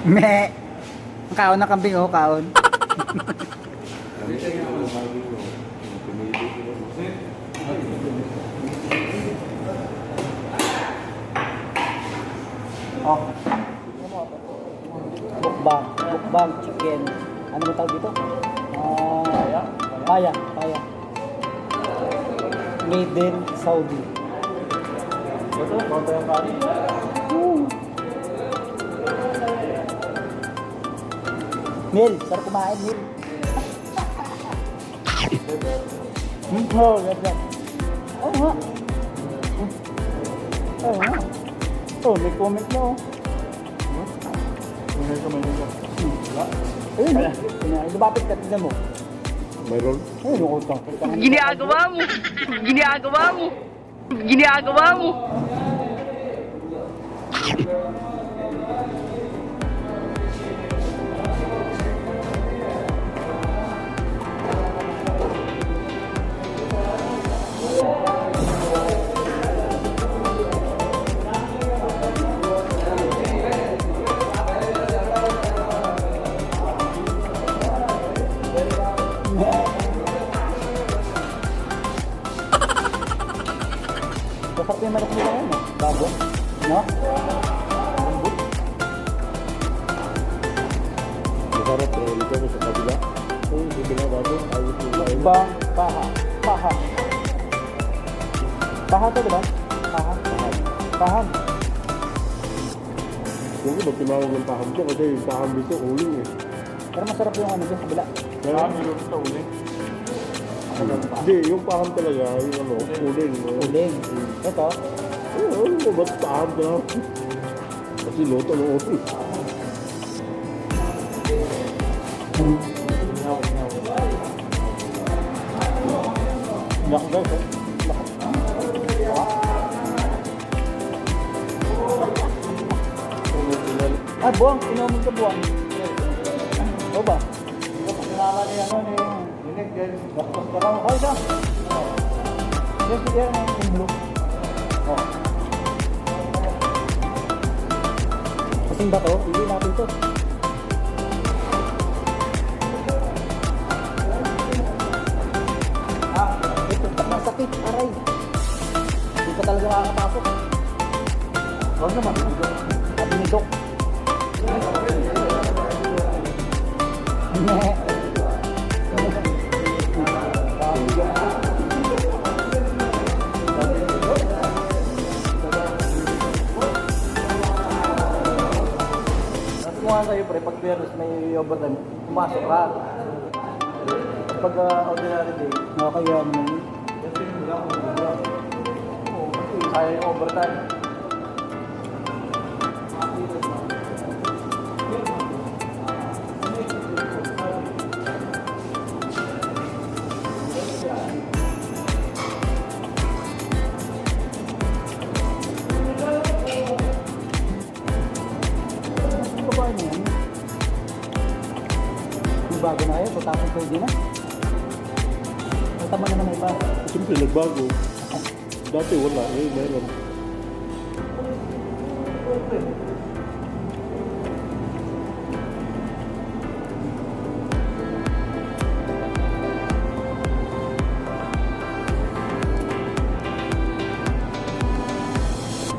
Me. Ang kaon na kambing oh, kaon. Oh. Mukbang chicken. Ano ba tawag dito? Paya. Made in Saudi. Ito, konta yung kanin. Mil, sarap kumain, Mil. Oh, yan. Oo nga. Oo nga. Oh, may comment na oh. Ayun, lumapit ka, tignan mo. Mayroon? Ayun, lukot ka. Ginagawa mo. Masarap yung manok nila yun, bago. No? Masarap, pero ito mo sa kabila. Ito, hindi na bago. Ayos yung lain. Bang, paha. Paha to, diba? Paham. Yung iba tinawag ng paham ko kasi yung paham dito, uling eh. Pero masarap yung ano dyan, kabila. Kaya meron sa uling? Hindi, yung paham talaga, yung ano, uling. Uling. Ito. Oo, ba't paham ka na? Kasi loto ng uling. Yak guys, eh. Ah, buwang. Inumin ka buwang. O ba? Pakilala niya ano ni Nick, bakos ka lang. Ay, isa. Yes, yan yung blue. Oh. Kasing ba to? Hindi natin to. Ito, masakit. Aray. Hindi ka talaga makakapasok. Huwag naman. Sabi ni Doc. Kung sa'yo pre, pag fairness may overtime, pumasok ka. Pag ordinary day, Okay, yan. kaya yung overtime. Babae na yan. Yung bago na yun, tapos pwede na. Tama naman na iba. Siyempre, nagbago. Dati wala, meron.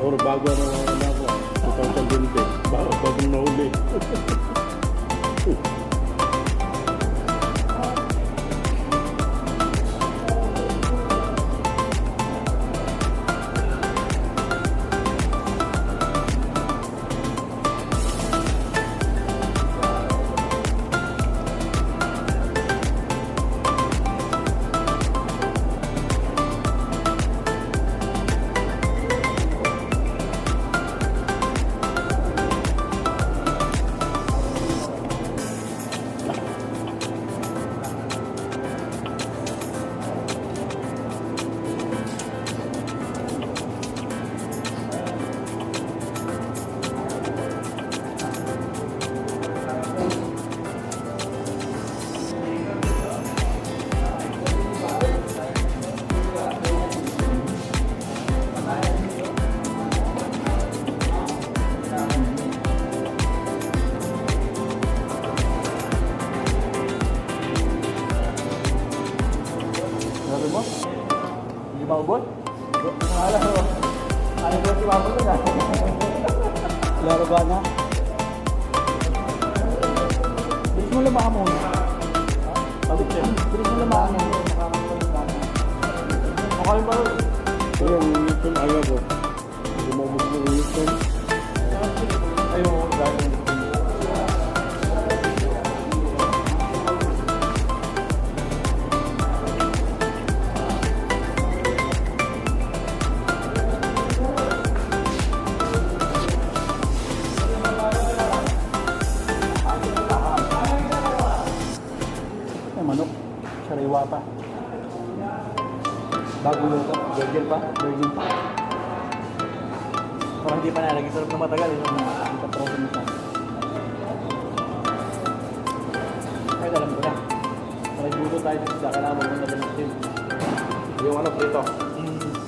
Or bago na ako, 2020, bagong nahuli. maubos. Alam mo, ayaw ko si Mama ko na. Laro ba na? Bilis mo lumakan muna. Pabit siya. Bilis mo lumakan muna. Okay ba? Pero ang Newton ayaw ko. Lumabot mo ang Newton. Ayaw mo gano'n. May manok. Sariwa pa. Bagong luto. Virgin pa? Virgin pa. Parang hindi pa nalagay. Sarap na matagal. Ang patrosin mo siya. Kahit alam ko na. Nagluto tayo ng isda. Kailangan mo na lang din. Yung ano, prito.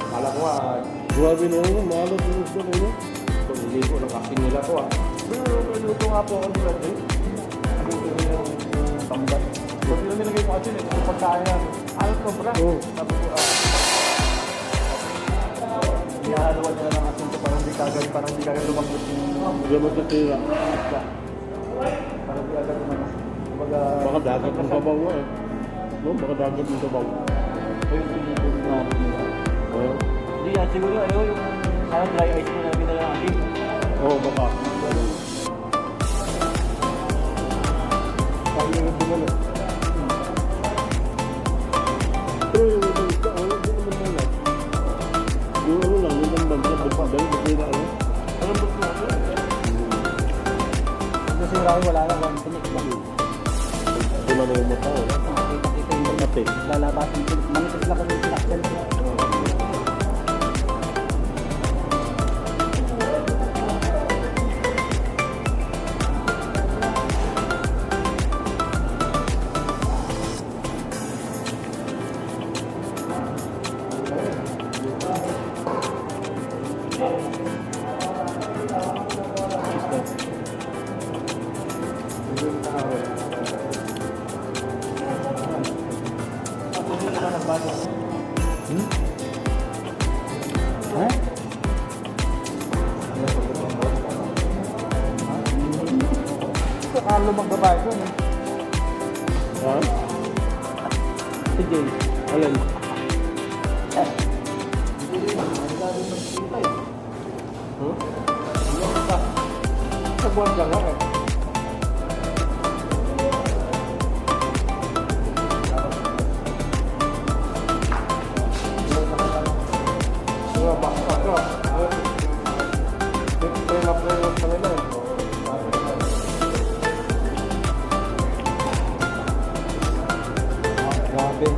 Kala ko Grabe na yun, mahalot yung gusto ko yun. kung hindi ko ng asin nila to Pero may luto nga po ako nila din. Luto nila yung tambat. Pag yun nilagay ko asin, ito yung pagkain namin. Alat ko bra. Oo. Sabi ko, hinahaluan nila ng asin ko parang di kagad lumambot yung Gamot sa tira. isda. Parang di agad lumambot. Kumbaga, Baka dagat ng sabaw nga eh. No, baka dagat ng sabaw. ayun pinipin namin nila. Oo. Hindi yan, siguro yung parang dry ice mo na binala ng asin. Oo, baka. Parang yung binala. Pero yung ibang isda, ano, hindi naman malat. Yung ano lang, yung tambang na, dahil bakila ano. Alam mo ko Kasi marami wala lang. One tinik lang. Wala na yung mata, wala. Kita yung Ate. lalabasin. Manitis lang kami yung sinakyan. Ha? Ito Carlo magbabayad ko. Ha? Si Jay. Alin? sa buwan ka lang Grabe.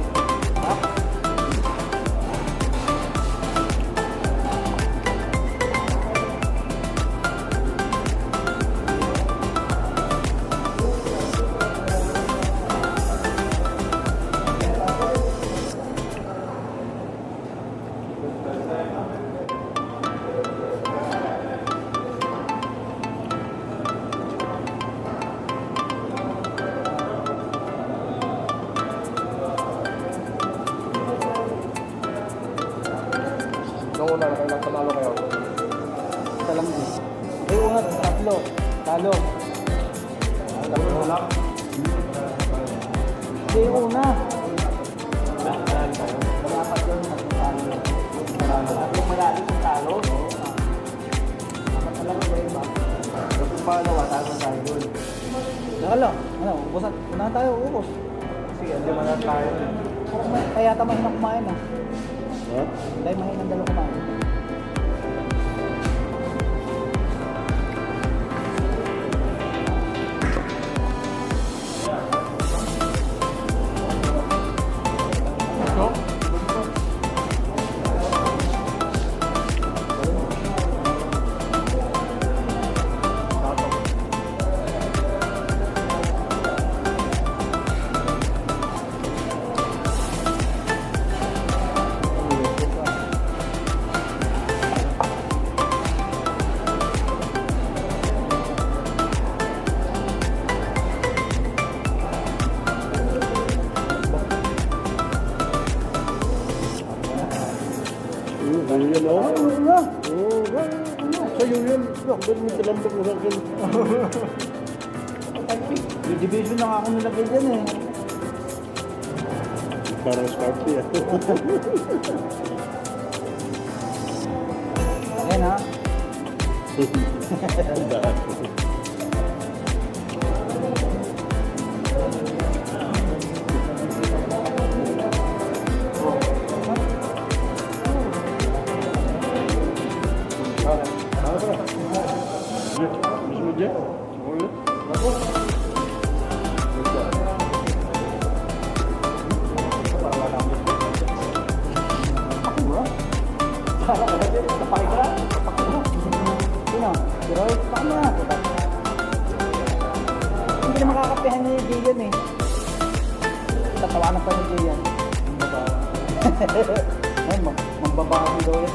Nung una, kailang panalo kayo. Isa lang din. Ay, una, tatlo. Talo. Nung una, Hindi, yung una. panalo tayo. Dapat yun, talo. Yung malalim yung talo. Dapat talaga ba iba? Tapos yung pangalawa, tayo tayo doon. Saka lang. Ano, ubusan. Unahan tayo, ubos. Sige, hindi man na tayo. Kaya tama na kumain ah. Ha? Dahil mahinang dalawa kumain. Bakit may talambak mo sa akin? May division na nga ako nilagay dyan eh. Parang Scarpy ah. Ayan ha. Ang daan. Gusto mo dyan? Ulit? Pero paano na? Hindi na makakapihan ni Gian eh. Tatawanan pa ni Gian. Ay, magbabago daw yan.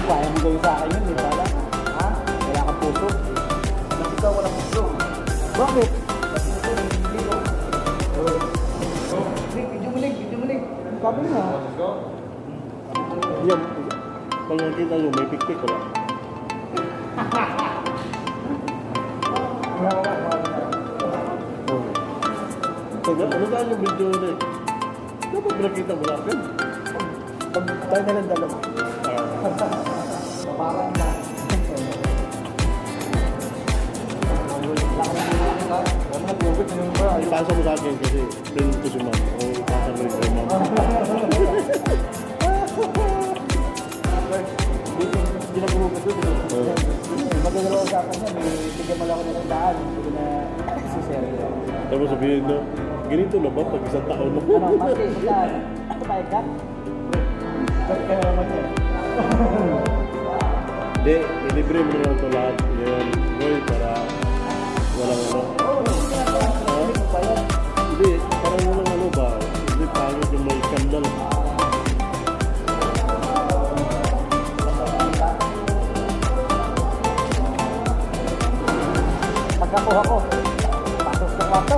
Kaya mo gawin sa akin yun, di ba? Ha? Kaya ka puso. Bakit ikaw walang puso? Bakit? Video mo lig. Sabi nga. Yan. Pag nakita nyo, may pikpik wala. Kaya ano ba yung video ulit? Dapat nakita mo natin. Pag tayo na lang dalawa. Parang na. Ipasa mo sa akin kasi friend ko si ma'am. O ipasa mo rin kay ma'am. Hindi na gumugod doon. Magandang usapan niya, bigyan mo lang ako ng daan. Hindi na si Sergio. Tapos sabihin na, ganito na ba pag isang taon na? Ano, Mati, saan? Kapayag ka? Kaya naman niya. Hindi, ilibre mo na lang ito lahat. Ngayon, boy, para walang ano. Hindi, parang walang ano ba? Hindi, pangit yung may skandal. Pagkakuha ko, pasok sa kwarto.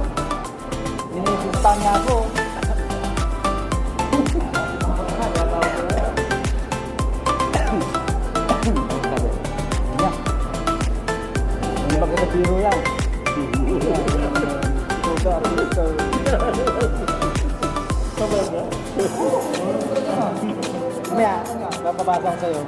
Inisista niya ako. Hindi ba kita biro yan? Mamaya, bababasa ko sa'yo.